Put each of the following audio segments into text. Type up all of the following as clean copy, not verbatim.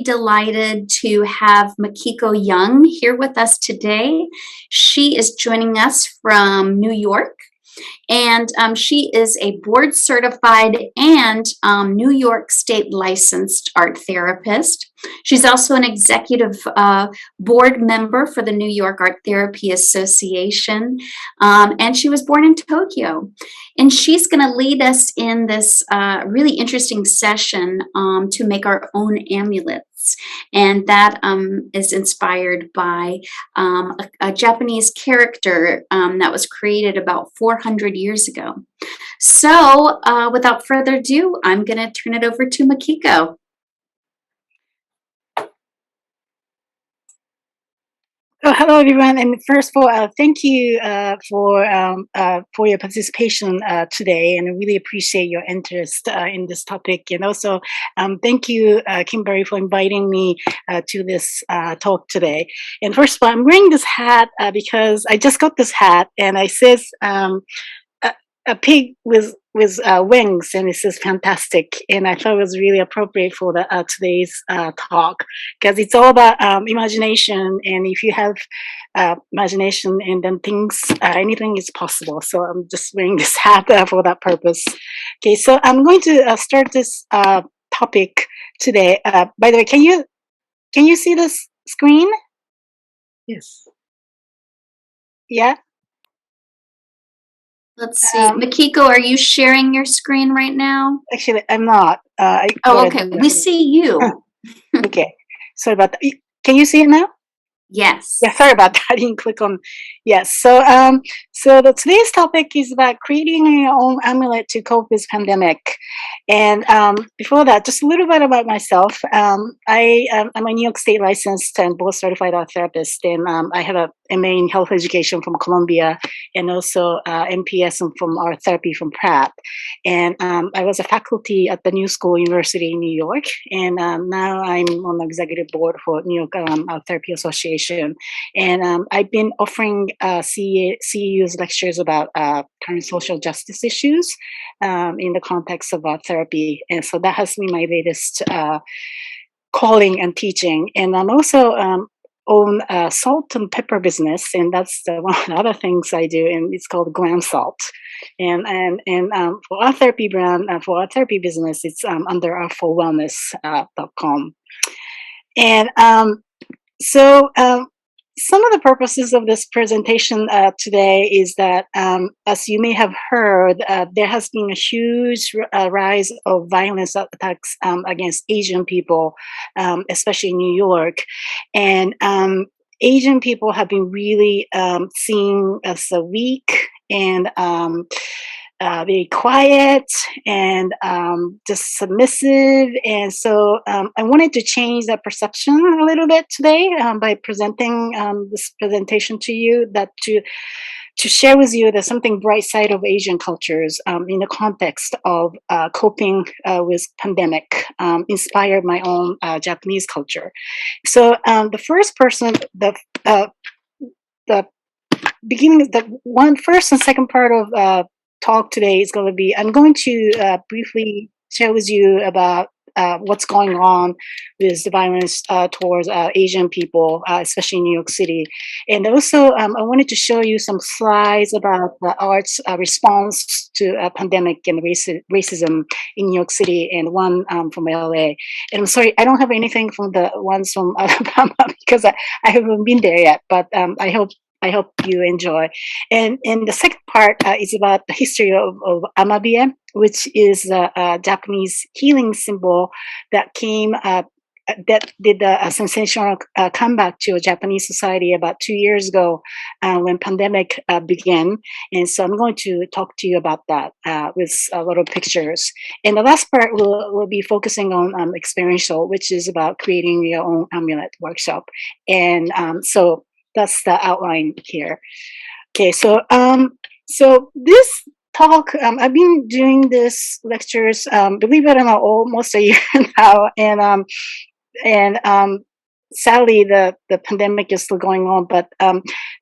really delighted to have Makiko Young here with us today. She is joining us from New York, and she is a board certified and New York State licensed art therapist. She's also an executive board member for the New York Art Therapy Association, and she was born in Tokyo. And she's going to lead us in this really interesting session to make our own amulets. And that is inspired by a Japanese character that was created about 400 years ago. So without further ado, I'm going to turn it over to Makiko. Oh, hello, everyone. And first of all, thank you for your participation today, and I really appreciate your interest in this topic. And also, thank you, Kimberly, for inviting me to this talk today. And first of all, I'm wearing this hat because I just got this hat, and it says a pig with wings, and it says fantastic. And I thought it was really appropriate for the today's talk, because it's all about imagination. And if you have imagination, and then things, anything is possible. So I'm just wearing this hat for that purpose. Okay, so I'm going to start this topic today. By the way, can you see this screen? Yes. Yeah. Let's see. Makiko, are you sharing your screen right now? Actually, I'm not. Oh, okay. We see you. Okay. Sorry about that. Can you see it now? Yes. Yeah, sorry about that. I didn't click on. Yes. So, today's topic is about creating your own amulet to cope with pandemic. And before that, just a little bit about myself. I'm a New York State licensed and board certified art therapist, and I have a MA in health education from Columbia, and also MPS from art therapy from Pratt. And I was a faculty at the New School University in New York, and now I'm on the executive board for New York Art Therapy Association. And I've been offering CEU's lectures about current social justice issues in the context of art therapy. And so that has been my latest calling and teaching. And I'm also own a salt and pepper business, and that's one of the other things I do, and it's called Glam Salt. And for our therapy brand, for our therapy business, it's under artfulwellness.com. And so some of the purposes of this presentation today is that, as you may have heard, there has been a huge rise of violence attacks against Asian people, especially in New York. And Asian people have been really seen as weak and very quiet and just submissive. And so I wanted to change that perception a little bit today by presenting this presentation to you, that to share with you there's something bright side of Asian cultures in the context of coping with pandemic, inspired my own Japanese culture. So the first person, the beginning, the one first and second part of talk today is going to be, I'm going to briefly share with you about what's going on with the violence towards Asian people, especially in New York City. And also, I wanted to show you some slides about the arts response to a pandemic and racism in New York City, and one from LA. And I'm sorry, I don't have anything from the ones from Alabama because I haven't been there yet, but I hope you enjoy. And the second part is about the history of amabie, which is a Japanese healing symbol that came that did a sensational comeback to a Japanese society about 2 years ago when pandemic began. And so I'm going to talk to you about that with a lot of pictures. And the last part will be focusing on experiential, which is about creating your own amulet workshop. And so that's the outline here. Okay, so this talk, I've been doing this lectures, believe it or not, almost a year now, and sadly the pandemic is still going on. But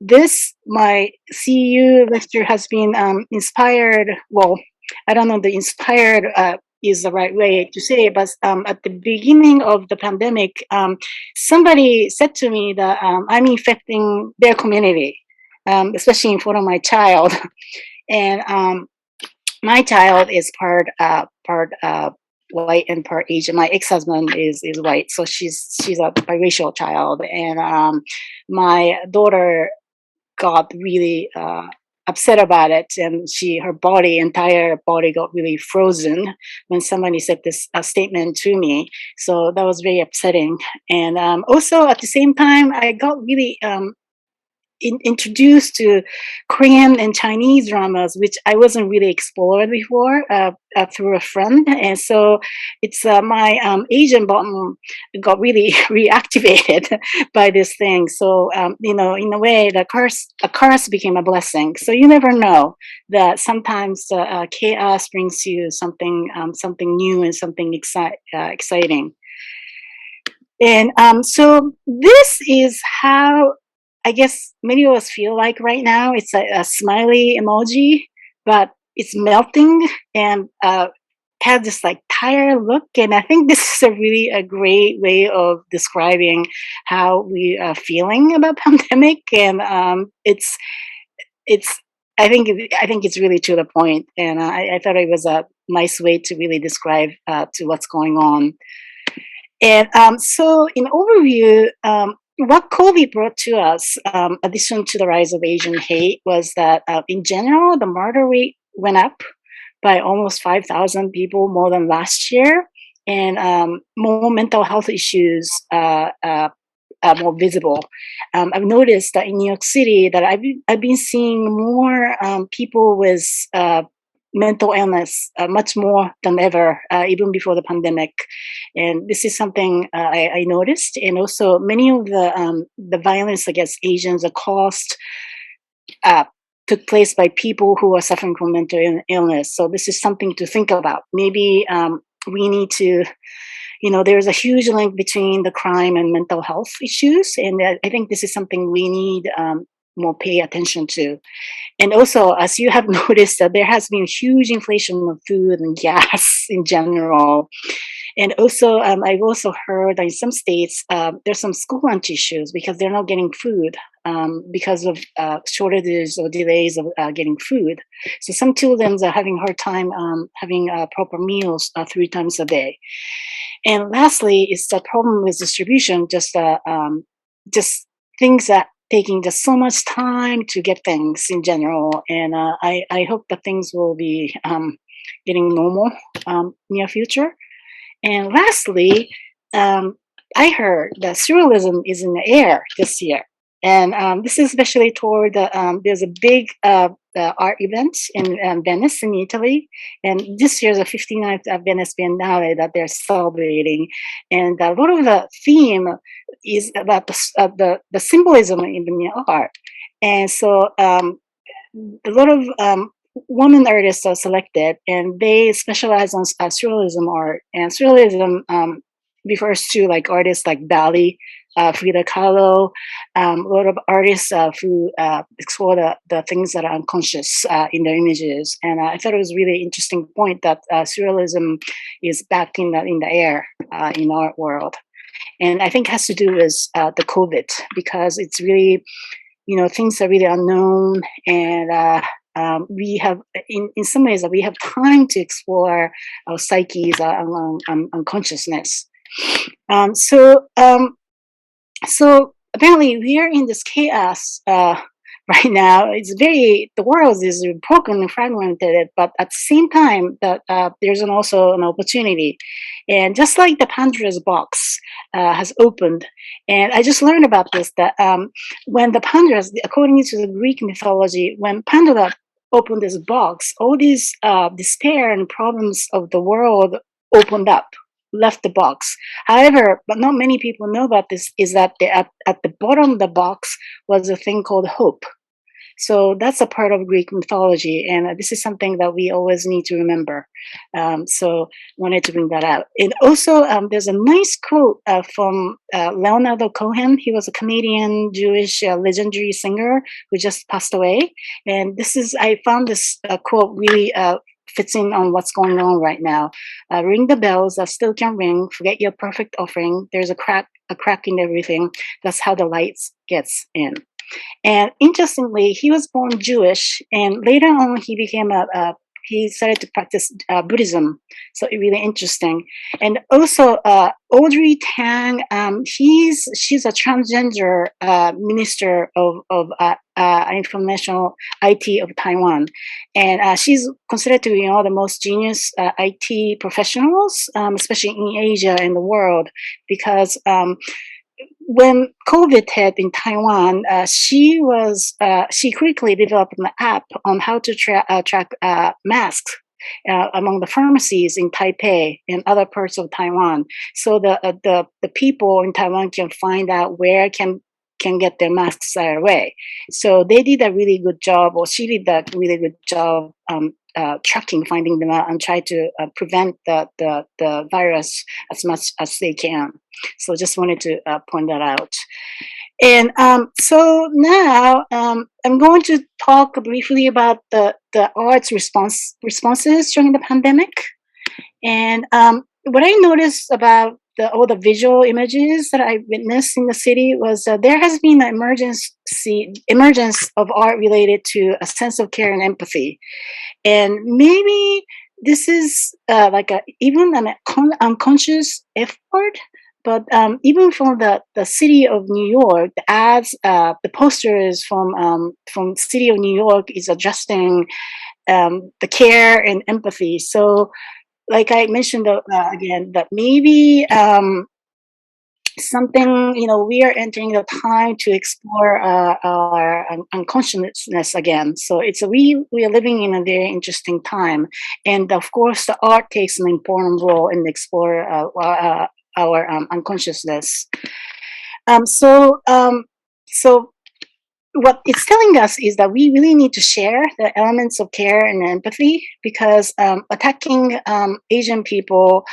this my CEU lecture has been inspired. Well, I don't know the inspired is the right way to say it, but at the beginning of the pandemic, somebody said to me that I'm infecting their community, especially in front of my child. And my child is part white and part Asian. My ex-husband is white, so she's a biracial child, and my daughter got really upset about it, and her entire body got really frozen when somebody said this statement to me. So that was very upsetting. And also at the same time, I got really introduced to Korean and Chinese dramas, which I wasn't really explored before, through a friend. And so it's my Asian button got really reactivated by this thing. So in a way, a curse became a blessing. So you never know that sometimes chaos brings you something new and something exciting. And so this is how I guess many of us feel like right now. It's a smiley emoji, but it's melting and has this like tired look. And I think this is a great way of describing how we are feeling about pandemic. And it's I think it's really to the point. And I thought it was a nice way to really describe to what's going on. And so, in overview, what COVID brought to us, addition to the rise of Asian hate, was that in general, the murder rate went up by almost 5,000 people more than last year, and more mental health issues more visible. I've noticed that in New York City that I've been seeing more people with mental illness, much more than ever, even before the pandemic. And this is something I noticed. And also, many of the violence against Asians are caused uh, took place by people who are suffering from mental illness. So this is something to think about. Maybe we need to, there's a huge link between the crime and mental health issues, and I think this is something we need more pay attention to. And also, as you have noticed, that there has been huge inflation of food and gas in general. And also, I've also heard that in some states, there's some school lunch issues because they're not getting food because of shortages or delays of getting food. So some children are having a hard time having proper meals 3 times a day. And lastly, is the problem with distribution, just things that taking just so much time to get things in general. And I hope that things will be getting normal near future. And lastly, I heard that surrealism is in the air this year. And this is especially toward there's a big art event in Venice, in Italy. And this year's the 59th Venice Biennale that they're celebrating. And a lot of the theme is about the symbolism in the art. And so a lot of women artists are selected, and they specialize on surrealism art. And surrealism refers to like artists like Dali, Frida Kahlo, a lot of artists who explore the things that are unconscious in their images. And I thought it was a really interesting point that surrealism is back in the air in our world. And I think it has to do with the COVID, because it's really, things are really unknown, and we have, in some ways, that we have time to explore our psyches, unconsciousness. So apparently we are in this chaos right now. The world is broken and fragmented, but at the same time, that there's also an opportunity. And just like the Pandora's box has opened, and I just learned about this, that when according to the Greek mythology, when Pandora opened this box, all these despair and problems of the world opened up, left the box. However, but not many people know about this, is that at the bottom of the box was a thing called hope. So that's a part of Greek mythology, and this is something that we always need to remember. So wanted to bring that out. And also, there's a nice quote from Leonardo Cohen. He was a Canadian Jewish legendary singer who just passed away. And I found this quote really fits in on what's going on right now. Ring the bells that still can ring. Forget your perfect offering. There's a crack in everything. That's how the lights gets in. And interestingly, he was born Jewish, and later on he became he started to practice Buddhism. So really interesting. And also Audrey Tang, she's a transgender minister of informational IT of Taiwan, and she's considered to be one of the most genius IT professionals, especially in Asia and the world, because when COVID hit in Taiwan, she quickly developed an app on how to track masks among the pharmacies in Taipei and other parts of Taiwan, so the people in Taiwan can find out where can get their masks right away. So they did a really good job, or she did a really good job tracking, finding them out, and try to prevent the virus as much as they can. So just wanted to point that out. And so now I'm going to talk briefly about the arts responses during the pandemic. And what I noticed about all the visual images that I witnessed in the city was there has been an emergence of art related to a sense of care and empathy. And maybe this is like even an unconscious effort, but even from the city of New York, the ads, the posters from city of New York is adjusting the care and empathy. So, like I mentioned again, that maybe something, we are entering the time to explore our unconsciousness again. So we are living in a very interesting time, and of course the art takes an important role in explore our unconsciousness. So what it's telling us is that we really need to share the elements of care and empathy, because attacking Asian people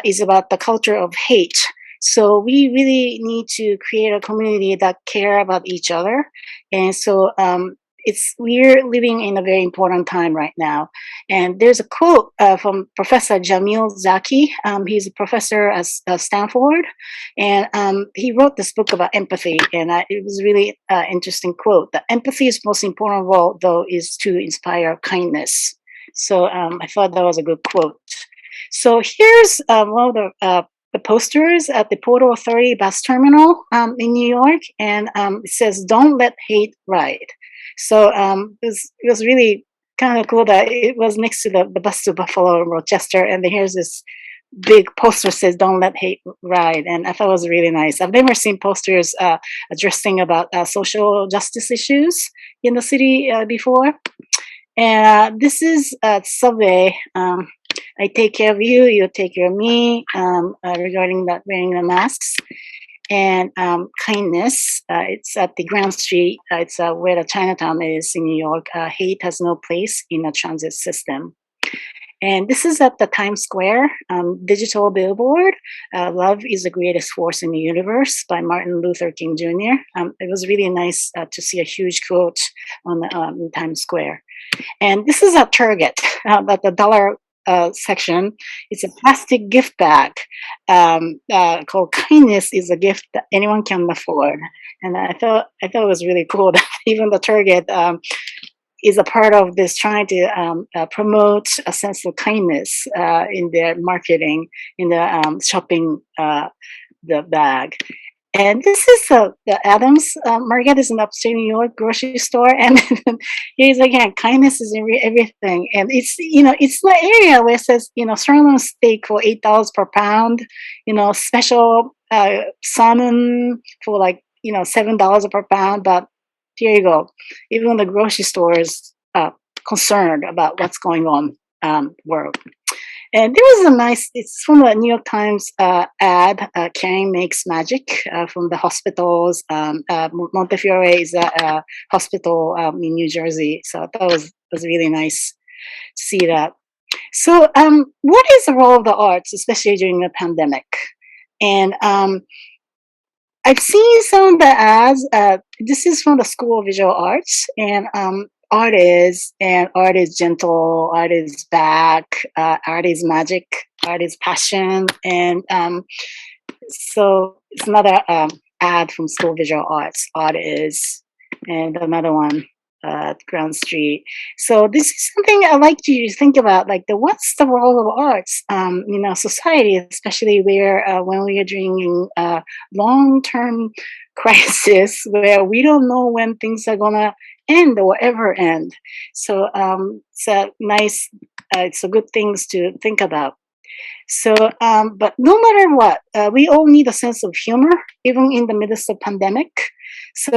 is about the culture of hate. So we really need to create a community that care about each other. And so we're living in a very important time right now. And there's a quote from Professor Jamil Zaki. He's a professor at Stanford, and he wrote this book about empathy. And it was really interesting quote. The empathy's most important role, though, is to inspire kindness. So I thought that was a good quote. So here's one of the posters at the Port Authority bus terminal in New York, and it says, "Don't let hate ride." So it was really kind of cool that it was next to the bus to Buffalo and Rochester, and then here's this big poster says, "Don't let hate ride," and I thought it was really nice. I've never seen posters addressing about social justice issues in the city before. And this is Subway. I take care of you, you take care of me, regarding that wearing the masks. And kindness, it's at the Grand Street. It's where the Chinatown is in New York. Hate has no place in a transit system. And this is at the Times Square digital billboard. "Love is the greatest force in the universe" by Martin Luther King Jr. It was really nice to see a huge quote on the Times Square. And this is at Target, at the dollar section. It's a plastic gift bag called "Kindness is a gift that anyone can afford." And I thought it was really cool that even the Target is a part of this, trying to promote a sense of kindness in their marketing, in the shopping the bag. And this is the Adams Market is an upstate New York grocery store, and here's again, kindness is in everything. And it's the area where it says, sirloin steak for $8 per pound, special salmon for like $7 per pound. But here you go, even the grocery store is concerned about what's going on world. And there was it's from the New York Times ad, "Caring Makes Magic," from the hospitals. Montefiore is a hospital in New Jersey. So I thought it was really nice to see that. So what is the role of the arts, especially during the pandemic? And I've seen some of the ads. This is from the School of Visual Arts, and art is, and art is gentle, art is back, art is magic, art is passion, and so it's another ad from School of Visual Arts. Art is, and another one, Ground Street. So this is something I like to think about, like what's the role of arts, society, especially where when we are during long-term crisis where we don't know when things are gonna end or ever end. So it's a nice, it's a good things to think about. So, but no matter what, we all need a sense of humor, even in the midst of pandemic. So,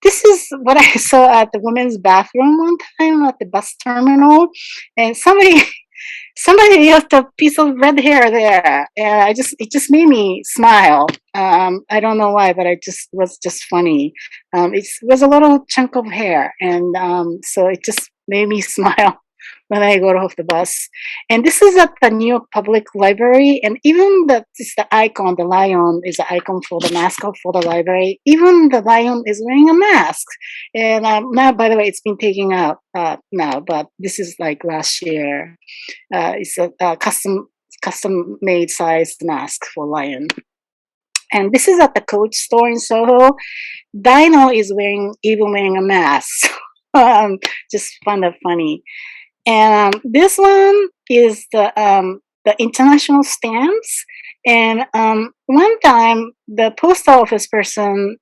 this is what I saw at the women's bathroom one time at the bus terminal, and somebody left a piece of red hair there, and it just made me smile. I don't know why, but I just was just funny. It was a little chunk of hair, and so it just made me smile when I got off the bus. And this is at the New York Public Library, and even the icon, the lion, is the icon for the mascot for the library. Even the lion is wearing a mask. And now, by the way, it's been taken out now, but this is like last year. It's a custom made sized mask for lion. And this is at the Coach store in Soho. Dino is wearing a mask. Just found it funny. And this one is the international stamps. And one time, the post office person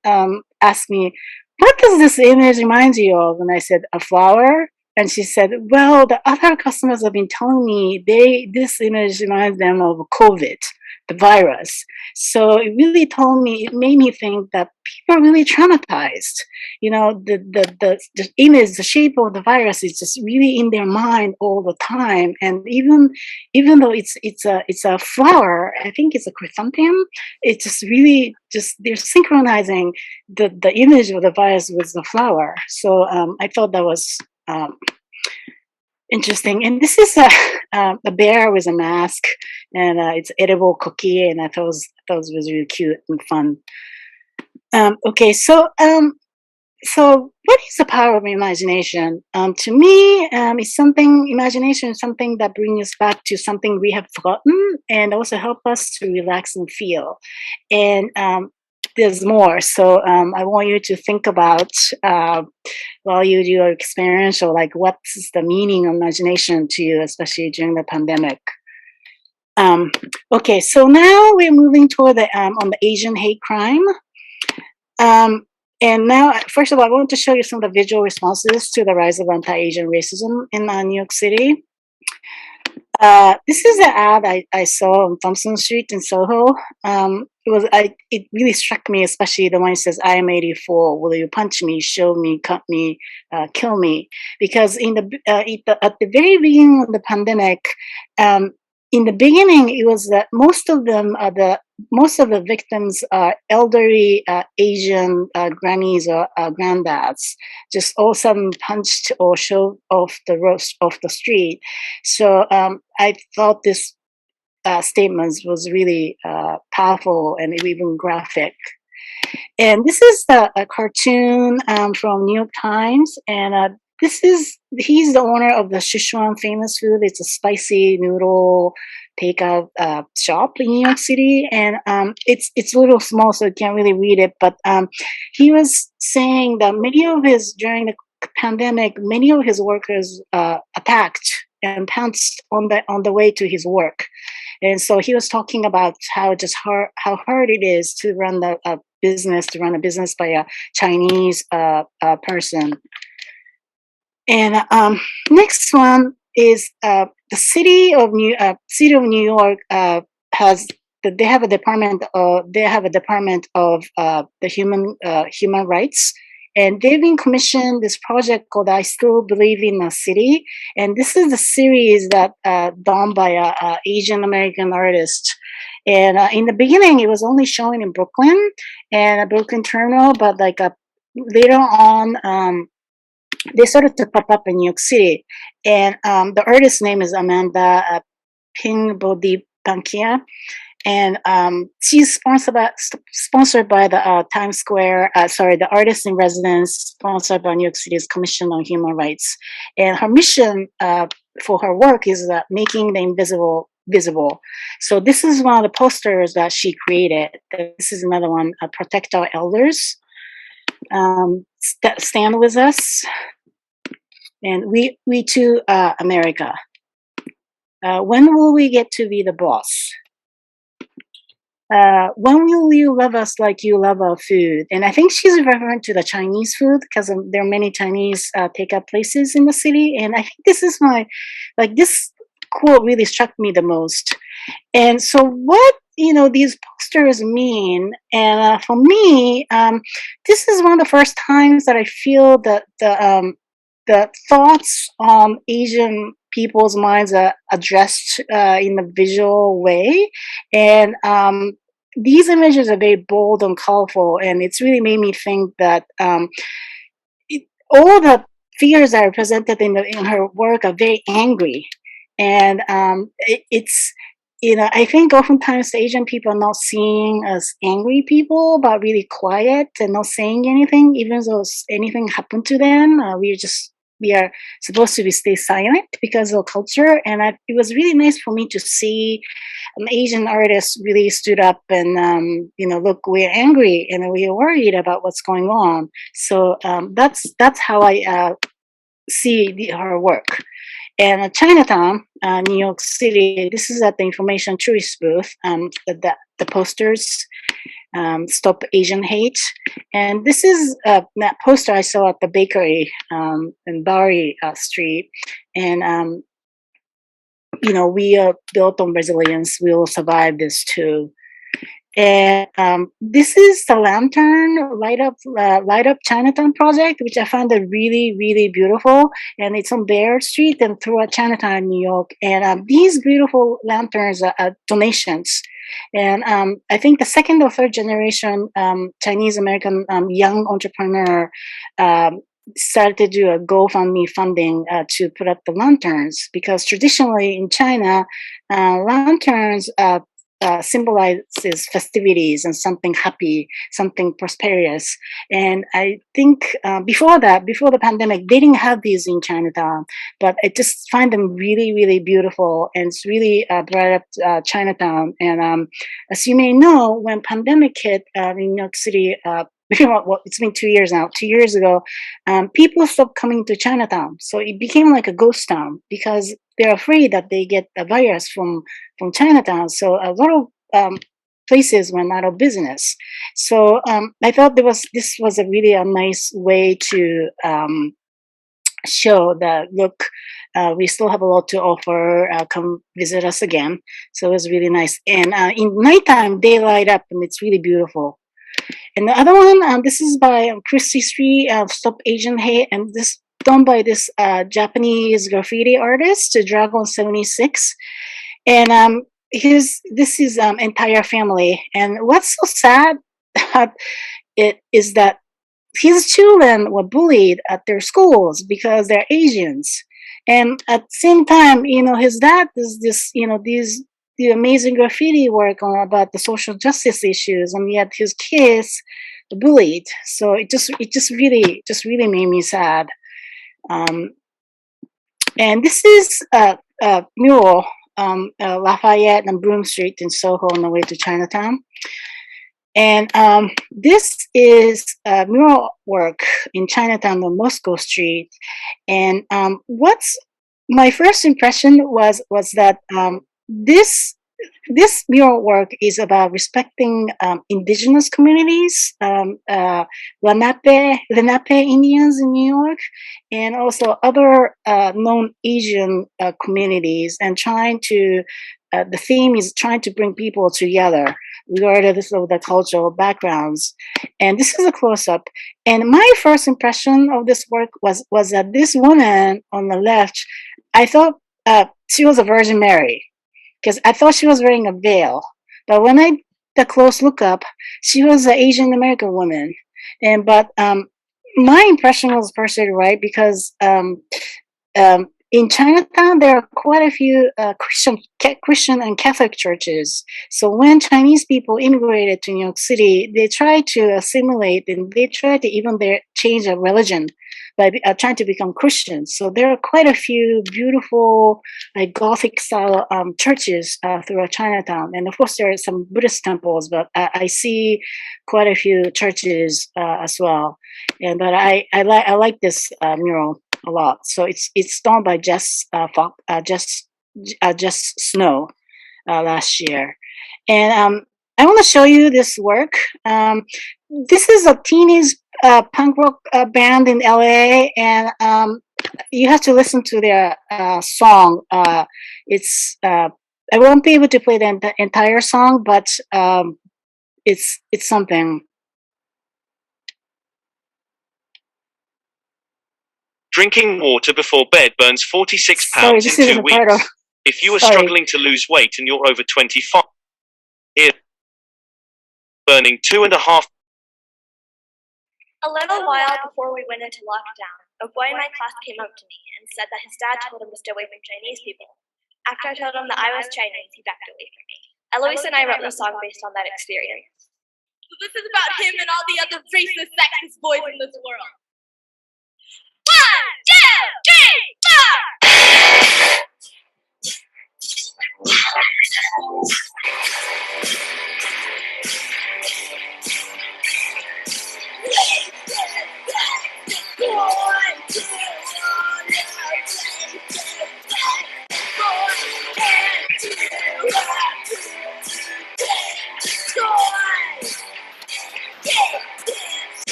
asked me, "What does this image remind you of?" And I said, "A flower." And she said, "Well, the other customers have been telling me this image reminds them of COVID, the virus." So it made me think that people are really traumatized. The image, the shape of the virus is just really in their mind all the time. And even though it's a flower, I think it's a chrysanthemum. It's just really just they're synchronizing the image of the virus with the flower. So I thought that was interesting. And this is a bear with a mask, and it's edible cookie, and I thought it was really cute and fun. Okay, so what is the power of imagination? To me, imagination is something that brings us back to something we have forgotten, and also help us to relax and feel. And there's more. So I want you to think about while you do your experience, or like what's the meaning of imagination to you, especially during the pandemic. Okay, so now we're moving toward the on the Asian hate crime. And now, first of all, I want to show you some of the visual responses to the rise of anti-Asian racism in New York City. This is an ad I saw on Thompson Street in Soho. It really struck me, especially the one that says, "I am 84. Will you punch me, show me, cut me, kill me?" Because at the very beginning of the pandemic, in the beginning, it was that most of the victims are elderly Asian grannies or granddads, just all of a sudden punched or shoved off the street. So I thought this statement was really powerful and even graphic. And this is a cartoon from New York Times, and he's the owner of the Sichuan famous food. It's a spicy noodle takeout shop in New York City, and it's a little small, so you can't really read it. But he was saying that during the pandemic, many of his workers attacked and pounced on the way to his work. And so he was talking about how hard it is to run a business by a Chinese person. And next one is the city of New York they have a department of the human rights, and they've been commissioned this project called "I Still Believe in a City," and this is the series that done by a Asian American artist. And in the beginning, it was only showing in Brooklyn and a Brooklyn terminal, but later on, they started to pop up in New York City. And the artist's name is Amanda Pingbodipankia. And she's sponsored by the Times Square, the Artist in Residence, sponsored by New York City's Commission on Human Rights. And her mission for her work is making the invisible visible. So this is one of the posters that she created. This is another one, Protect Our Elders. Stand with us. And we too, America. When will we get to be the boss? When will you love us like you love our food? And I think she's referring to the Chinese food because there are many Chinese takeout places in the city. And I think this is this quote really struck me the most. And so what, these posters mean, and for me, this is one of the first times that I feel that the thoughts on Asian people's minds are addressed in a visual way. And these images are very bold and colorful, and it's really made me think that all the figures that are presented in her work are very angry. And it's I think oftentimes the Asian people are not seen as angry people, but really quiet and not saying anything, even though anything happened to them. We are supposed to stay silent because of culture. And it was really nice for me to see an Asian artist really stood up and, look, we're angry and we're worried about what's going on. So that's how I see her work. And Chinatown, New York City, this is at the information tourist booth, the posters, Stop Asian Hate. And this is that poster I saw at the bakery in Bowery Street. And, we are built on resilience. We will survive this too. And this is the lantern light up Chinatown project, which I found it really, really beautiful. And it's on Bear Street and throughout Chinatown, New York. And these beautiful lanterns are donations. And I think the second or third generation Chinese American young entrepreneur started to do a GoFundMe funding to put up the lanterns, because traditionally in China, lanterns symbolizes festivities and something happy, something prosperous. And I think before the pandemic, they didn't have these in Chinatown, but I just find them really, really beautiful, and it's really brought up Chinatown. And as you may know, when pandemic hit in New York City, it's been 2 years now. 2 years ago, people stopped coming to Chinatown, so it became like a ghost town because they're afraid that they get a virus from Chinatown. So a lot of places went out of business. So I thought this was a really a nice way to show that, look, we still have a lot to offer. Come visit us again. So it was really nice. And in nighttime, they light up, and it's really beautiful. And the other one, this is by Christie Street, Stop Asian Hate, and this done by this Japanese graffiti artist, Dragon 76. And this is entire family. And what's so sad is that his children were bullied at their schools because they're Asians. And at the same time, his dad is the amazing graffiti work about the social justice issues, and yet his kids are bullied. So it just really made me sad. And this is a mural, Lafayette and Broome Street in Soho on the way to Chinatown. And this is mural work in Chinatown on Moscow Street. And what's my first impression was that this mural work is about respecting indigenous communities, Lenape Indians in New York, and also other non-Asian communities, and the theme is trying to bring people together, regardless of the cultural backgrounds. And this is a close-up. And my first impression of this work was that this woman on the left, I thought she was a Virgin Mary, because I thought she was wearing a veil. But when I did a close look up, she was an Asian American woman. But my impression was partially right, because in Chinatown, there are quite a few Christian and Catholic churches. So when Chinese people immigrated to New York City, they tried to assimilate and they tried to even change their religion by trying to become Christians. So there are quite a few beautiful, like Gothic style churches throughout Chinatown, and of course there are some Buddhist temples, but I see quite a few churches as well. And but I like this mural a lot. So it's done by Just Snow last year, and I want to show you this work. This is a teenage punk rock band in LA, and you have to listen to their song. It's I won't be able to play the entire song, but it's something. Drinking water before bed burns 46 Sorry, pounds this in isn't 2 a part of. weeks. If you are Sorry. struggling to lose weight and you're over 25, here, burning 2.5. A little while before we went into lockdown, a boy in my class came up to me and said that his dad told him to stay away from Chinese people. After I told him that I was Chinese, he backed away from me. Eloise and I wrote the song based on that experience. This is about him and all the other racist, sexist boys in this world. 1, 2, 3, 4!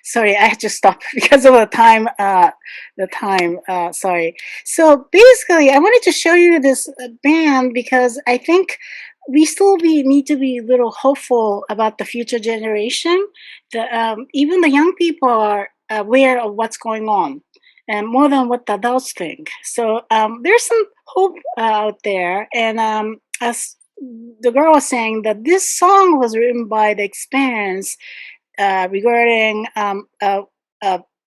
Sorry, I had to stop because of the time. Sorry. So basically, I wanted to show you this band because I think we still need to be a little hopeful about the future generation. Even the young people are aware of what's going on, and more than what the adults think. So there's some hope out there. And as the girl was saying, that this song was written by the experience regarding a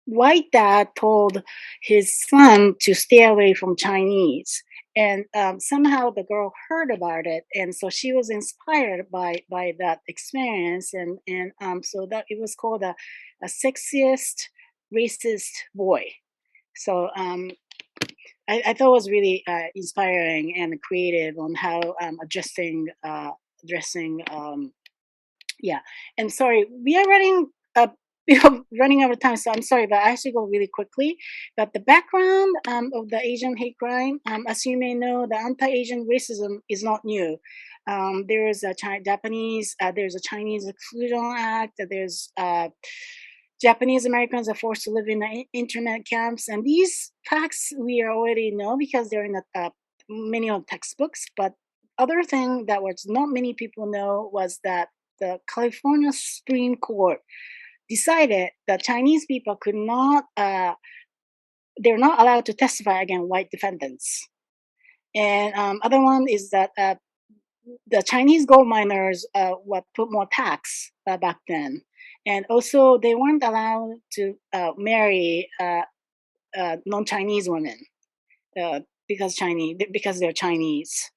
white dad told his son to stay away from Chinese. And somehow the girl heard about it, and so she was inspired by that experience, and so that it was called a sexiest racist boy. So I thought it was really inspiring and creative on how addressing yeah. And sorry, we are running running out of time, so I'm sorry, but I have to go really quickly. But the background of the Asian hate crime, as you may know, the anti-Asian racism is not new. There is a there's a Chinese Exclusion Act. There's Japanese Americans are forced to live in the internet camps, and these facts we already know because they're in many of the textbooks. But other thing that was not many people know was that the California Supreme Court decided that Chinese people could not, they're not allowed to testify against white defendants. And other one is that the Chinese gold miners would put more tax back then. And also they weren't allowed to marry non-Chinese women. Because they're Chinese.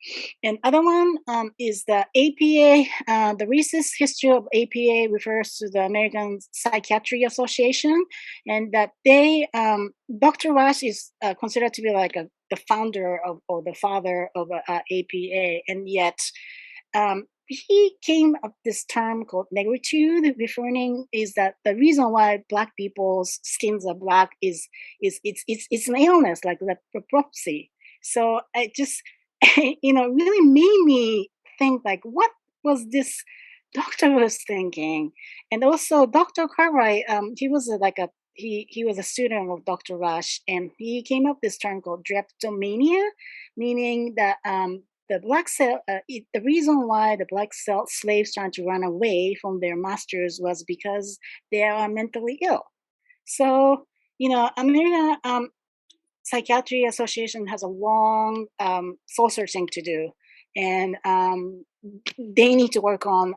And other one is the APA. The racist history of APA refers to the American Psychiatry Association, and that Dr. Rush is considered to be like the founder of or the father of APA, and yet he came up this term called negritude, referring is that the reason why black people's skins are black is it's an illness like leprosy. So I just really made me think like what was this doctor was thinking. And also Dr. Cartwright, he was he was a student of Dr. Rush, and he came up with this term called drapetomania, meaning that the reason why the black slaves trying to run away from their masters was because they are mentally ill. So America, Psychiatry Association has a long soul searching to do, and they need to work on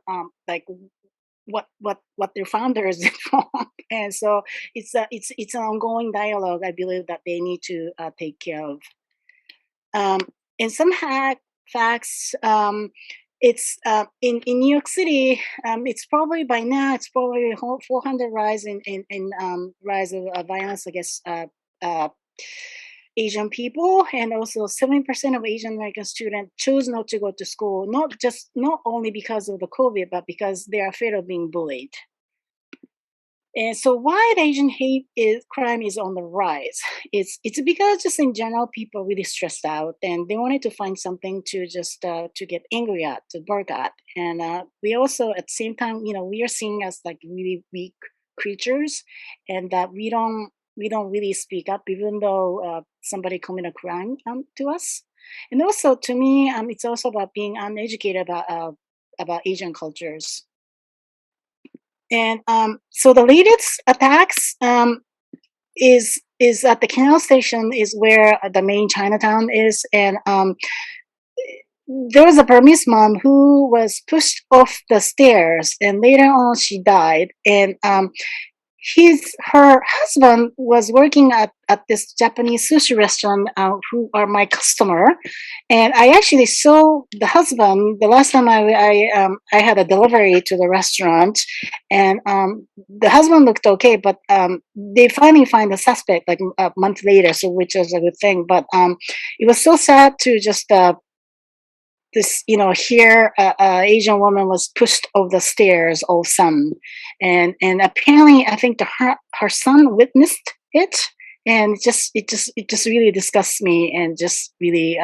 like what their founders did wrong, and so it's an ongoing dialogue. I believe that they need to take care of. And some facts. It's in New York City. It's probably by now. It's probably a 400 rise in rise of violence against Asian people, and also 70% of Asian American students choose not to go to school. Not only because of the COVID, but because they are afraid of being bullied. And so, why the Asian crime is on the rise? It's because just in general, people are really stressed out, and they wanted to find something to just to get angry at, to bark at. And we also, at the same time, we are seen as like really weak creatures, and that we don't really speak up, even though somebody commit a crime to us. And also, to me, it's also about being uneducated about Asian cultures. And so the latest attacks is at the canal station, is where the main Chinatown is, and there was a Burmese mom who was pushed off the stairs, and later on she died. And her husband was working at this Japanese sushi restaurant, who are my customer, and I actually saw the husband the last time I had a delivery to the restaurant, and the husband looked okay, but they finally find the suspect like a month later, so which is a good thing. But it was so sad to just here a Asian woman was pushed off the stairs all of a sudden, and apparently I think her son witnessed it, and it just really disgusts me, and just really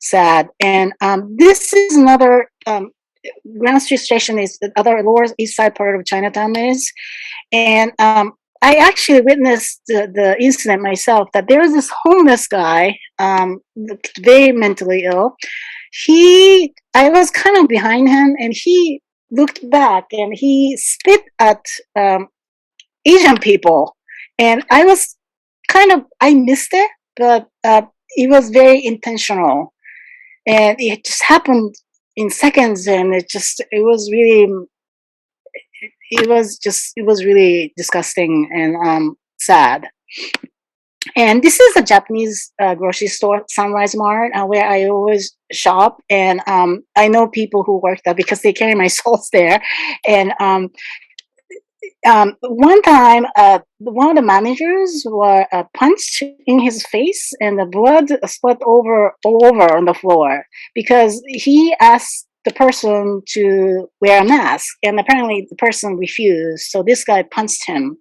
sad. And this is another Grand Street Station is the other Lower East Side part of Chinatown is, and I actually witnessed the incident myself, that there was this homeless guy, very mentally ill. I was kind of behind him, and he looked back and he spit at Asian people, and I missed it, but it was very intentional, and it just happened in seconds, and it was really disgusting and sad. And this is a Japanese grocery store, Sunrise Mart, where I always shop. And I know people who work there because they carry my salts there. And one time, one of the managers were punched in his face, and the blood split all over on the floor because he asked the person to wear a mask, and apparently the person refused. So this guy punched him.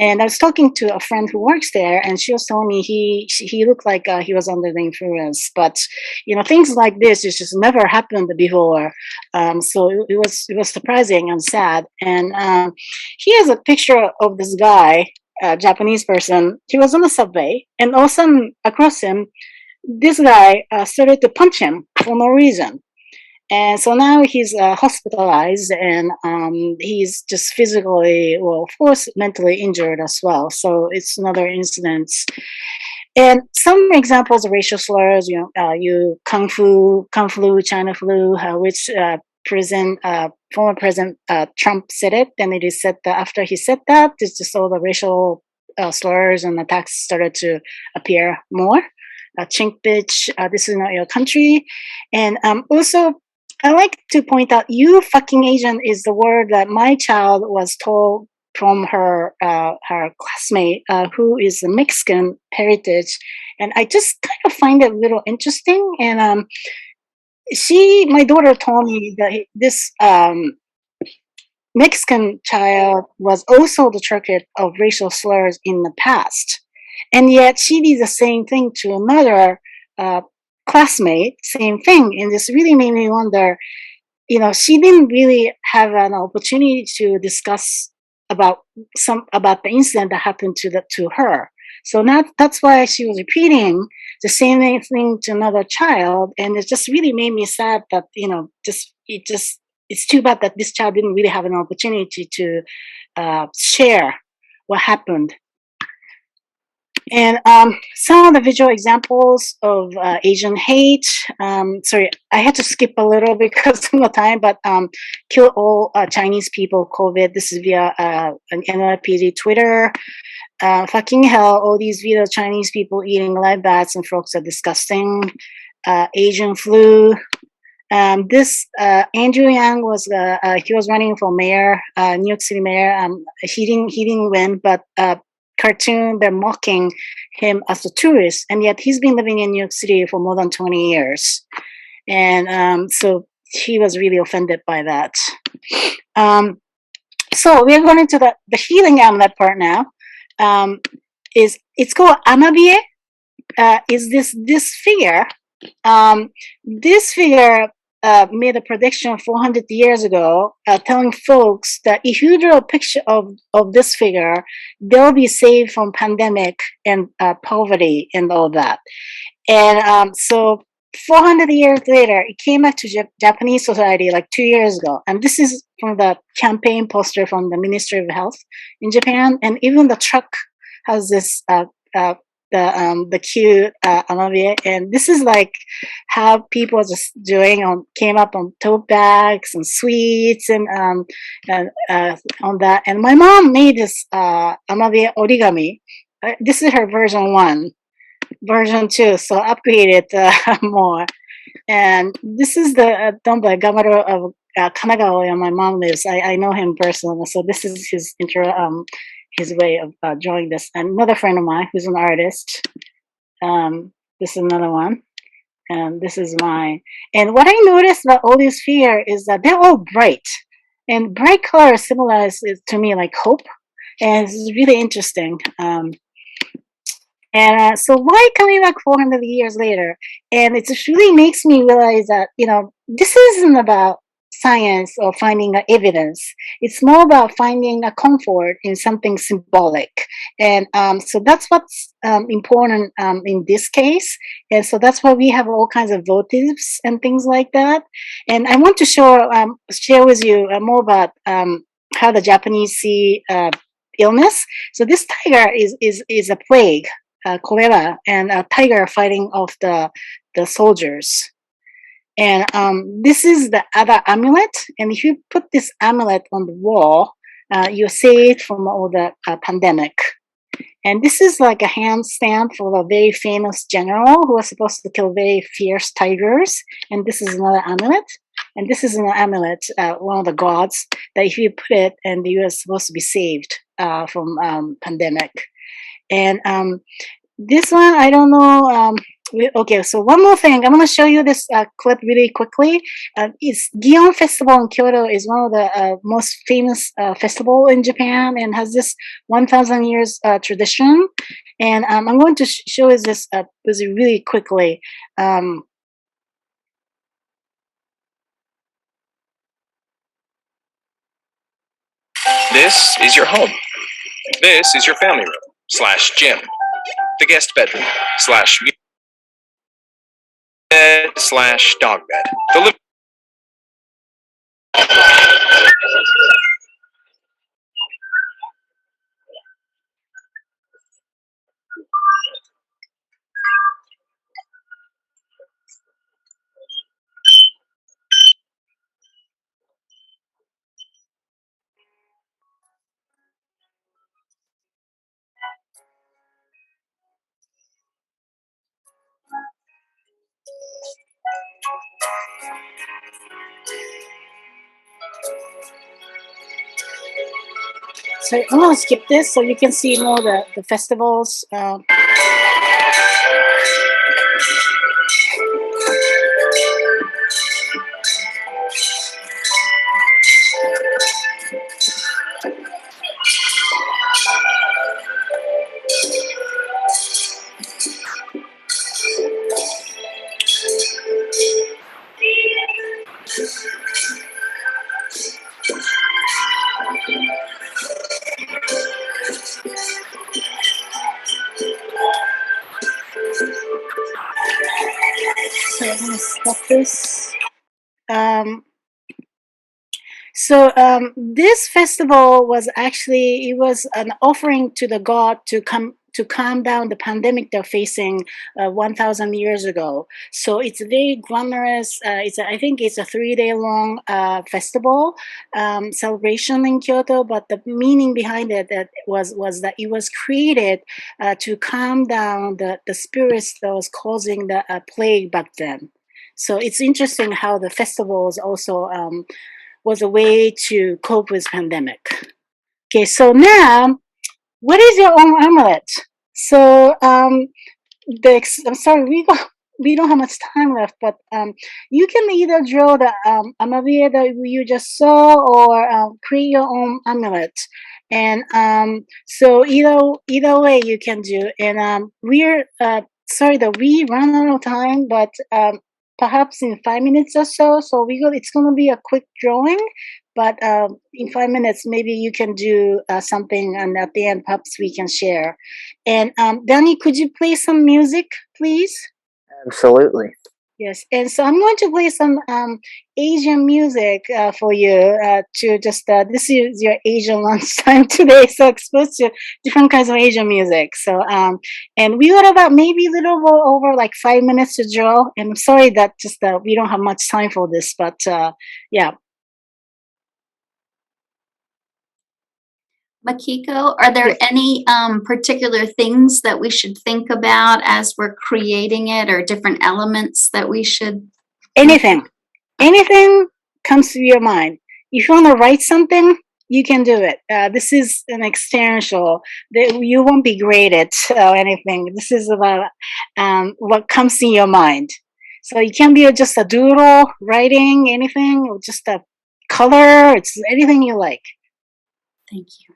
And I was talking to a friend who works there, and she was telling me he looked like he was under the influence. But things like this, it just never happened before. So it was surprising and sad. And he has a picture of this guy, a Japanese person. He was on the subway, and all of a sudden, across him, this guy started to punch him for no reason. And so now he's hospitalized, and he's just physically, well, of course, mentally injured as well. So it's another incident. And some examples of racial slurs, Kung Flu, China flu, which former President Trump said it, and it is said that after he said that, it's just all the racial slurs and attacks started to appear more. Chink bitch, this is not your country. And also, I like to point out, "you fucking Asian" is the word that my child was told from her classmate who is a Mexican heritage, and I just kind of find it a little interesting. And my daughter told me that this Mexican child was also the target of racial slurs in the past, and yet she did the same thing to another classmate, same thing. And this really made me wonder, she didn't really have an opportunity to discuss about the incident that happened to her. So that's why she was repeating the same thing to another child, and it just really made me sad that it's too bad that this child didn't really have an opportunity to share what happened. And some of the visual examples of Asian hate. Sorry, I had to skip a little because of the time, but kill all Chinese people, COVID. This is via an NYPD Twitter. Fucking hell, all these video Chinese people eating live bats and frogs are disgusting. Asian flu. This Andrew Yang was he was running for mayor, New York City mayor. He didn't win, but cartoon they're mocking him as a tourist, and yet he's been living in New York City for more than 20 years, and so he was really offended by that. So we're going into the healing amulet part now. It's called amabie. Is this figure? This figure made a prediction 400 years ago, telling folks that if you draw a picture of this figure, they'll be saved from pandemic and poverty and all that. And so 400 years later, it came back to Japanese society like 2 years ago. And this is from the campaign poster from the Ministry of Health in Japan. And even the truck has this the cute amabie, and this is like how people are just came up on tote bags and sweets and on that. And my mom made this amabie origami. This is her version 1. Version 2, so upgraded more. And this is the Donba Gamaro of Kanagawa where my mom lives. I know him personally, so this is his way of drawing this. And another friend of mine who's an artist. This is another one. And this is mine. And what I noticed about all these figures is that they're all bright. And bright color symbolizes to me like hope. And it's really interesting. And so why coming back 400 years later? And it just really makes me realize that, this isn't about science or finding evidence. It's more about finding a comfort in something symbolic. And so that's what's important in this case. And so that's why we have all kinds of votives and things like that. And I want to share with you more about how the Japanese see illness. So this tiger is a plague. Cholera, and a tiger fighting off the soldiers. And this is the other amulet. And if you put this amulet on the wall, you're saved from all the pandemic. And this is like a hand stamp for a very famous general who was supposed to kill very fierce tigers. And this is another amulet. And this is an amulet, one of the gods, that if you put it, and you are supposed to be saved from pandemic. And this one, I don't know. Okay, so one more thing. I'm going to show you this clip really quickly. It's Gion Festival in Kyoto is one of the most famous festival in Japan and has this 1,000 years tradition. And I'm going to show you this really quickly. This is your home. This is your family room / gym. The guest bedroom / bed / dog bed. The living So I'm going to skip this so you can see more the festivals. So I'm going to stop this. So this festival was actually, it was an offering to the god to come to calm down the pandemic they're facing 1,000 years ago. So it's very glamorous. I think it's a 3-day long festival celebration in Kyoto. But the meaning behind it was that it was created to calm down the spirits that was causing the plague back then. So it's interesting how the festivals also was a way to cope with pandemic. Okay, so now, what is your own amulet? So I'm sorry, we don't have much time left, but you can either draw the amabie that you just saw, or create your own amulet. And so either way you can do. And we're sorry that we run out of time, but perhaps in 5 minutes or so. So it's going to be a quick drawing, but in 5 minutes, maybe you can do something, and at the end, perhaps we can share. And Danny, could you play some music, please? Absolutely. Yes, and so I'm going to play some Asian music for you to just, this is your Asian lunchtime today, so exposed to different kinds of Asian music. So, and we got about maybe a little over like 5 minutes to draw, and I'm sorry that just we don't have much time for this, but yeah. Makiko, are there any particular things that we should think about as we're creating it, or different elements that we should? Anything comes to your mind. If you want to write something, you can do it. This is an experiential. You won't be graded or anything. This is about what comes in your mind. So it can be just a doodle, writing, anything, or just a color. It's anything you like. Thank you.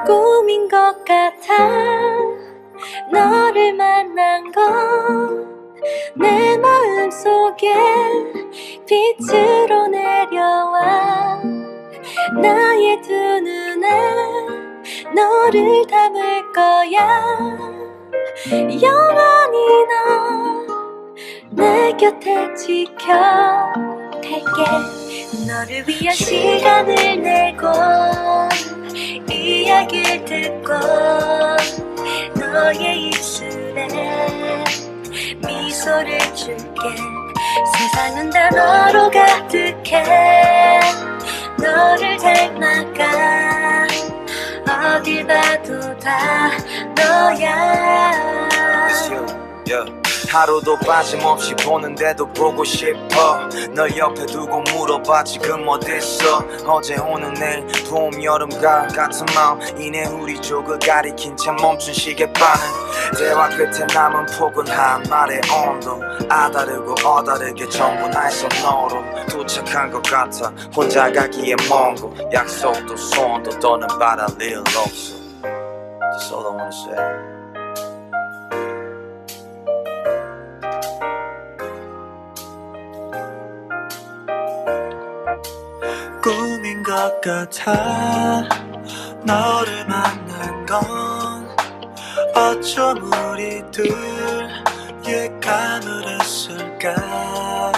꿈인 것 같아 너를 만난 건 내 마음속에 빛으로 내려와 나의 두 눈에 너를 담을 거야 영원히 너 내 곁에 지켜갈게 너를 위한 시간을 내고 이야기를 듣고 너의 입술에 미소를 줄게 세상은 다 너로 가득해 너를 닮아가 어딜 봐도 다 너야 하루도 빠짐없이 보는데도 보고 싶어 널 옆에 두고 물어봐 지금 어딨어 어제 오늘 내일 봄 여름 가을 같은 마음 이내 우리 쪽을 가리킨 채 멈춘 시계바늘 대화 끝에 남은 포근한 말의 온도 아다르고 어다르게 전부 날 속 너로 도착한 것 같아 혼자 가기에 먼 곳 약속도 소원도 더는 바랄 일 없어 That's all I wanna say 꿈인 것 같아 너를 만난 건 어쩜 우리 둘 예감을 했을까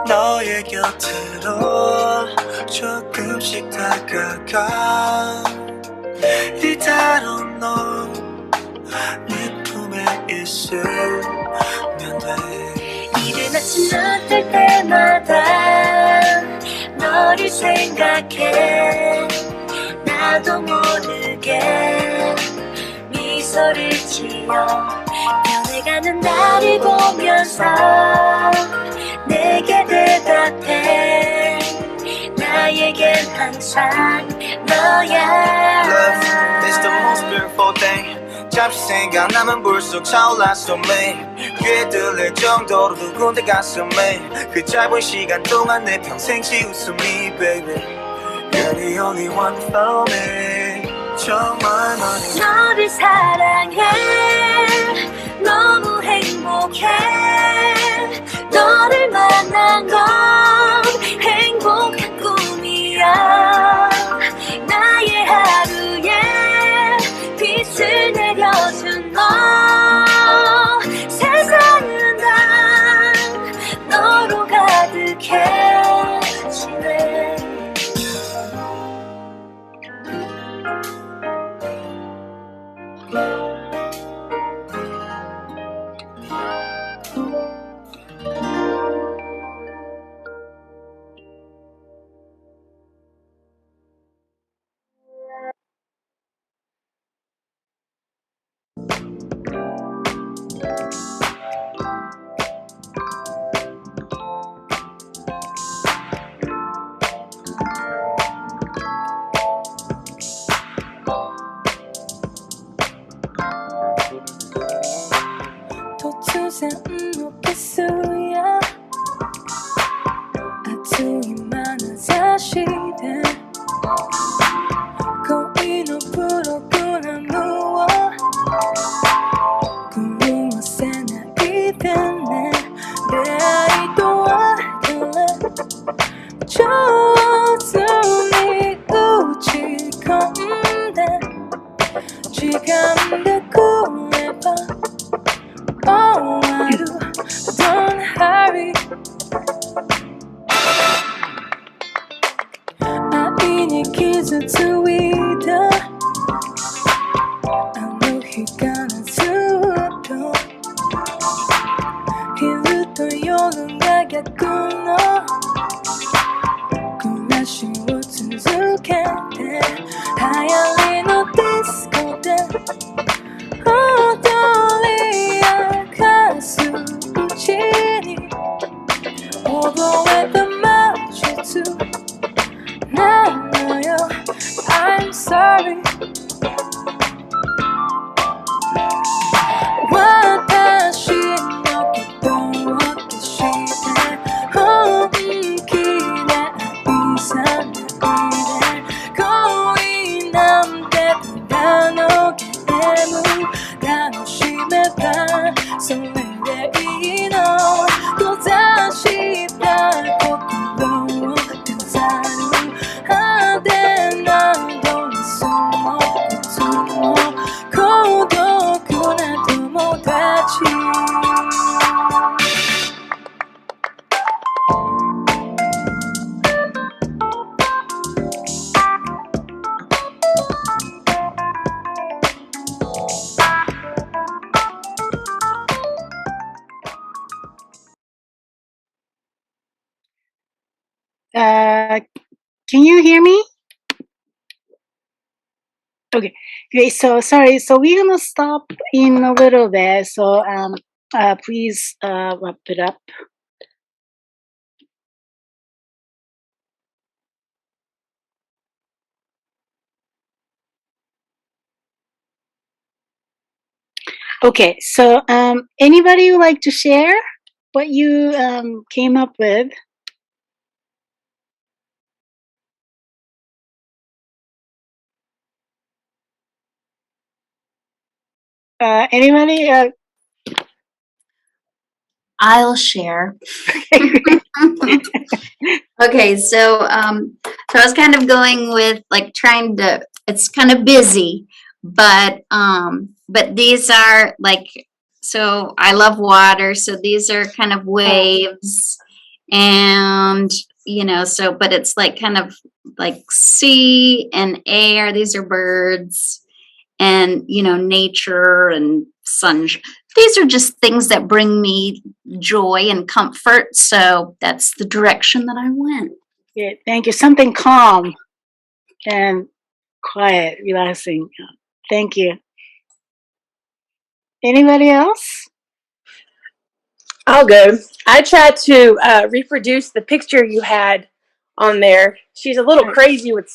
너의 곁으로 조금씩 다가가 이다른 너 내 품에 있을 때마다 너를 생각해 나도 모르게 미소를 지어 변해가는 나를 보면서 내게 대답해 나에겐 항상 너야 Love is the most beautiful thing 잠시 생각나면 불쑥 차올랐어 매일 귀에 들릴 정도로 두근대 가슴에 그 짧은 시간 동안 내 평생 지웃음이 baby You're the only one for me 정말 많이 너를 사랑해 너무 행복해 너를 만난 건 행복한 꿈이야 나의 하루에 빛을 내려준 너 세상은 다 너로 가득해지네 도투세 웃겠어요 아투이 많은 사실들 거의 너 부럽구나 누워 무엇에 나이 됐네 내 아이도 알길래 좋아하니 웃을 건데 지금 내 꿈에 봐 Oh, I do, don't hurry I need kids to eat I know he gonna do He 요는 가겠구나 꿈나시 웃음 좋겠대 하얀 너 디스코 때 어떨리야 가수 우치니 Although at the magnitude 난 너여 I'm sorry 와다시 너게 또 어깨시대 홈기대 이상한 일에 거의 남대도 단오게 애무 단오심에 반 설레게 이노 또다시 밟고 부러워 그 사람 한데 난 돈이 숨어 숨어 고독구나도 못하지 Can you hear me? Okay, great. So sorry. So we're gonna stop in a little bit. So please wrap it up. Okay. So anybody would like to share what you came up with? Anybody? I'll share. Okay, so I was kind of going with like trying to. It's kind of busy, but these are like, so I love water, so these are kind of waves, and so but it's like kind of like sea and air. These are birds, and nature and these are just things that bring me joy and comfort. So that's the direction that I went. Yeah, thank you. Something calm and quiet, relaxing. Thank you. Anybody else? I'll go. I tried to reproduce the picture you had on there. She's a little crazy with.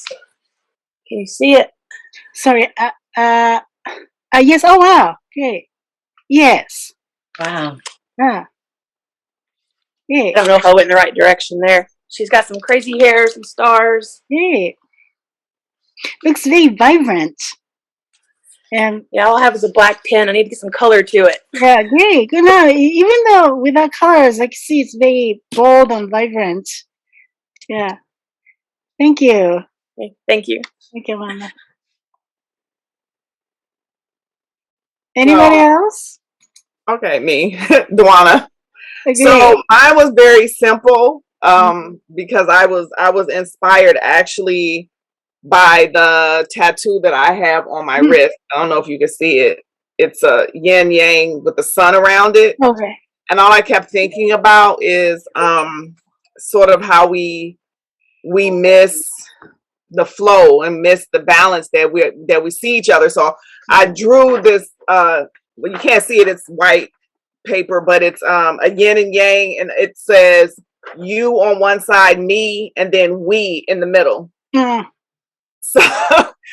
Can you see it? Sorry. Yes. Oh wow. Okay. Yes. Wow. Yeah. Yeah. I don't know if I went in the right direction there. She's got some crazy hair, some stars. Yeah. Looks very vibrant. And yeah, all I have is a black pen. I need to get some color to it. Yeah, great. Good. No, even though without colors, I can see it's very bold and vibrant. Yeah. Thank you. Okay, thank you. Thank you, Mama. Anybody else? Okay, me, Dwana. Okay. So mine was very simple because I was inspired actually by the tattoo that I have on my wrist. I don't know if you can see it. It's a yin yang with the sun around it. Okay. And all I kept thinking about is sort of how we miss the flow and miss the balance that we see each other. So I drew this well, you can't see it, it's white paper, but it's a yin and yang, and it says you on one side, me, and then we in the middle. Yeah. So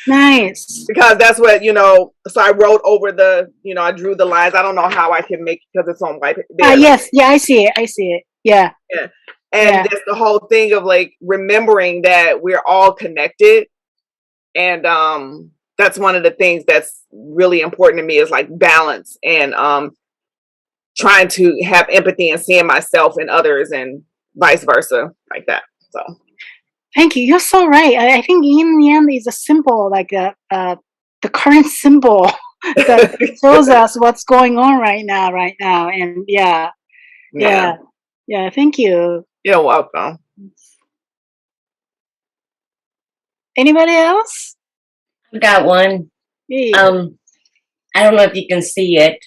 nice. Because that's what, so I wrote over the, I drew the lines. I don't know how I can make, because it's on white. Yes. Yeah, I see it. Yeah. Yeah. And that's the whole thing of like remembering that we're all connected. And that's one of the things that's really important to me is like balance and trying to have empathy and seeing myself in others and vice versa, like that. So thank you. You're so right. I think yin yang is a symbol, like the current symbol that shows us what's going on right now. And yeah. Thank you. You're welcome. Anybody else? I got one. Hey. I don't know if you can see it.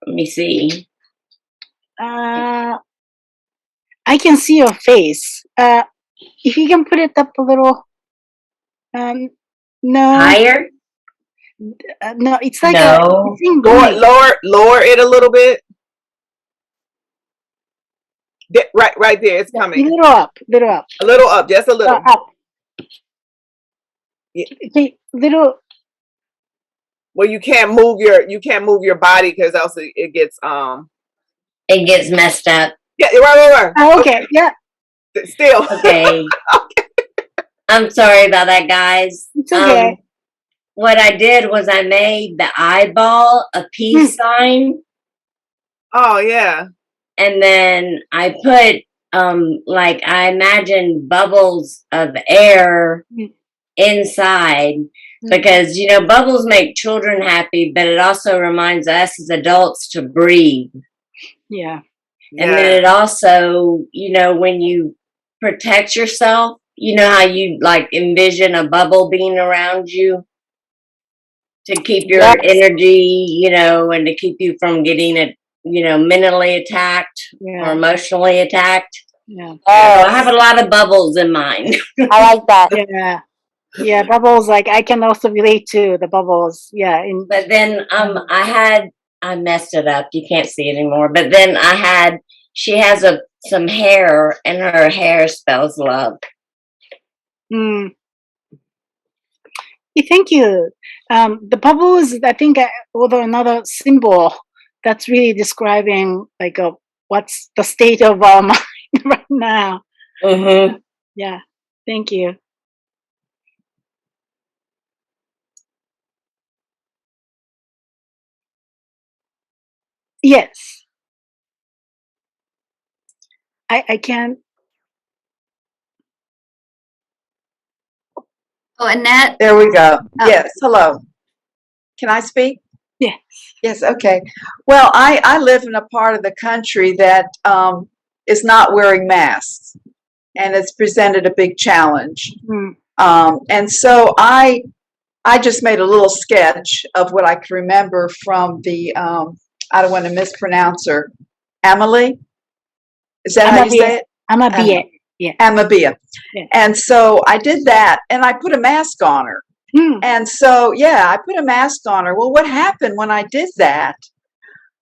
Let me see. I can see your face. If you can put it up a little. No. Higher? No, it's like no. Lower it a little bit. Right there, it's coming. A little up. A little up, just a little. Up. Yeah. Okay, little. Well, you can't move your body because else it gets messed up. Yeah, right. Okay, yeah. Still. Okay. I'm sorry about that, guys. It's okay. What I did was I made the eyeball a peace sign. Oh yeah. And then I put I imagined bubbles of air inside because bubbles make children happy, but it also reminds us as adults to breathe. Yeah. And then it also, when you protect yourself, how you like envision a bubble being around you to keep your energy, and to keep you from getting mentally attacked or emotionally attacked. Yeah. So I have a lot of bubbles in mine. I like that. Yeah. Yeah, bubbles, like I can also relate to the bubbles. Yeah. But then I messed it up. You can't see it anymore. But then she has some hair, and her hair spells love. Yeah, thank you. The bubbles, I think, although another symbol that's really describing like what's the state of our mind right now. Mm-hmm. Yeah, thank you. Yes. I can. Oh, Annette. There we go. Yes. Hello. Can I speak? Yeah. Yes. Okay. Well, I live in a part of the country that is not wearing masks, and it's presented a big challenge. And so I just made a little sketch of what I could remember from the I don't want to mispronounce her. Amelie? Is that how you say it? Amabie. Yeah. Amabie. Yeah. And so I did that, and I put a mask on her. And so, yeah, I put a mask on her. Well, what happened when I did that,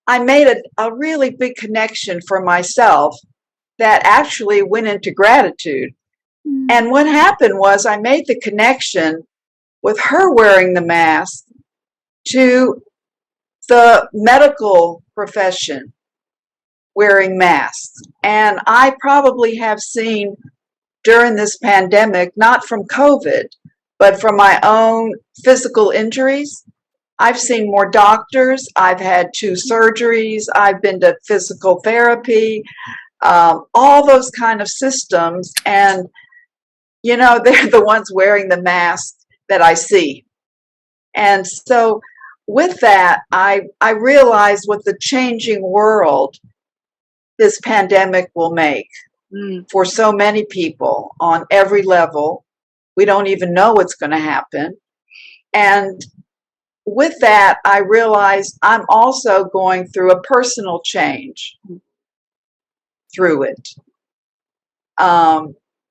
I made a really big connection for myself that actually went into gratitude. And what happened was I made the connection with her wearing the mask to the medical profession wearing masks. And I probably have seen during this pandemic, not from COVID, but from my own physical injuries, I've seen more doctors. I've had 2 surgeries. I've been to physical therapy, all those kind of systems. And, you know, they're the ones wearing the mask that I see. And so with that, I realized what the changing world this pandemic will make for so many people on every level. We don't even know what's going to happen. And with that, I realized I'm also going through a personal change through it,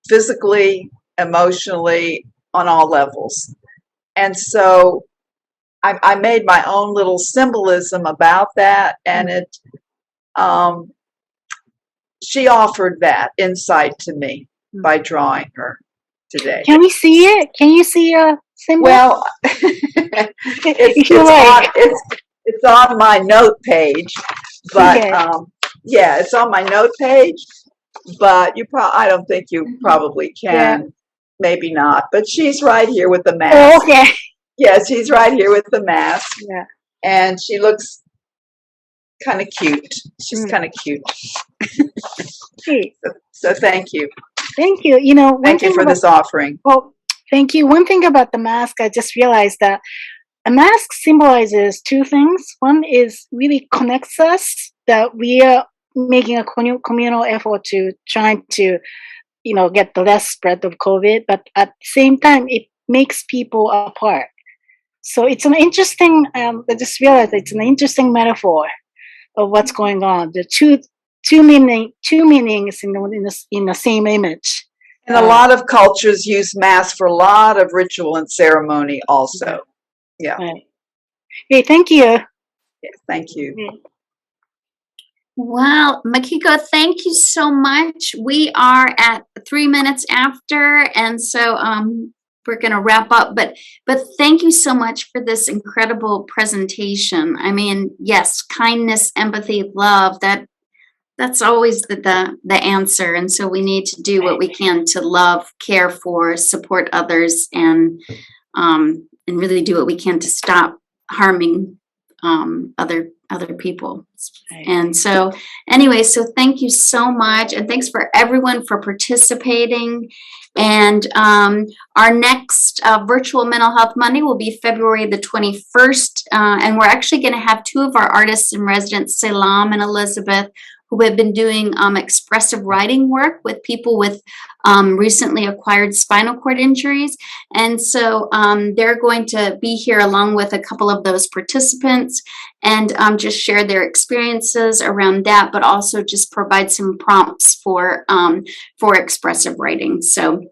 physically, emotionally, on all levels. And so I made my own little symbolism about that, and it she offered that insight to me by drawing her today. Can we see it? Can you see a symbol? Well, it's on my note page, but yeah, it's on my note page. But I don't think you probably can. Yeah. Maybe not. But she's right here with the mask. Oh, okay. Yeah, she's right here with the mask. Yeah. And she looks kind of cute. She's kind of cute. So thank you. Thank you. You know, thank you for this offering. Well, thank you. One thing about the mask, I just realized that a mask symbolizes 2 things. One is really connects us, that we are making a communal effort to trying to, you know, get the less spread of COVID, but at the same time, it makes people apart. So it's an interesting, I just realized it's an interesting metaphor of what's going on. The two meanings in the same image. And a lot of cultures use masks for a lot of ritual and ceremony also. Yeah. Right. Okay, thank you. Yes, thank you. Well, Makiko, thank you so much. We are at 3 minutes after, and so we're going to wrap up. But thank you so much for this incredible presentation. I mean, yes, kindness, empathy, love. That's always the answer. And so we need to do what we can to love, care for, support others, and really do what we can to stop harming other people. And so anyway, so thank you so much, and thanks for everyone for participating. And our next virtual Mental Health Monday will be February the 21st, and we're actually going to have 2 of our artists in residence, Selam and Elizabeth, who have been doing expressive writing work with people with recently acquired spinal cord injuries. And so they're going to be here along with a couple of those participants and just share their experiences around that, but also just provide some prompts for expressive writing. So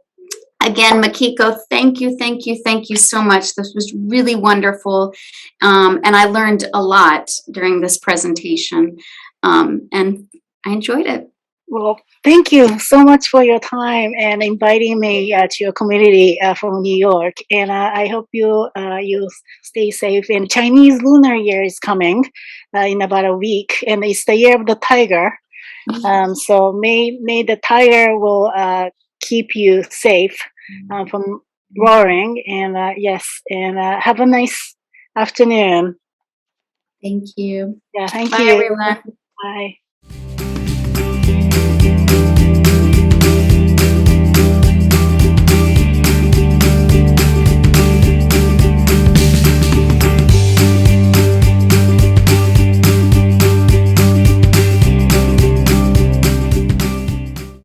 again, Makiko, thank you so much. This was really wonderful. And I learned a lot during this presentation. And I enjoyed it. Well, thank you so much for your time and inviting me to your community from New York. And I hope you stay safe. And Chinese Lunar Year is coming in about a week, and it's the year of the tiger. So may the tiger will keep you safe from roaring. And yes, and have a nice afternoon. Thank you. Yeah, thank Bye, you. everyone. Bye.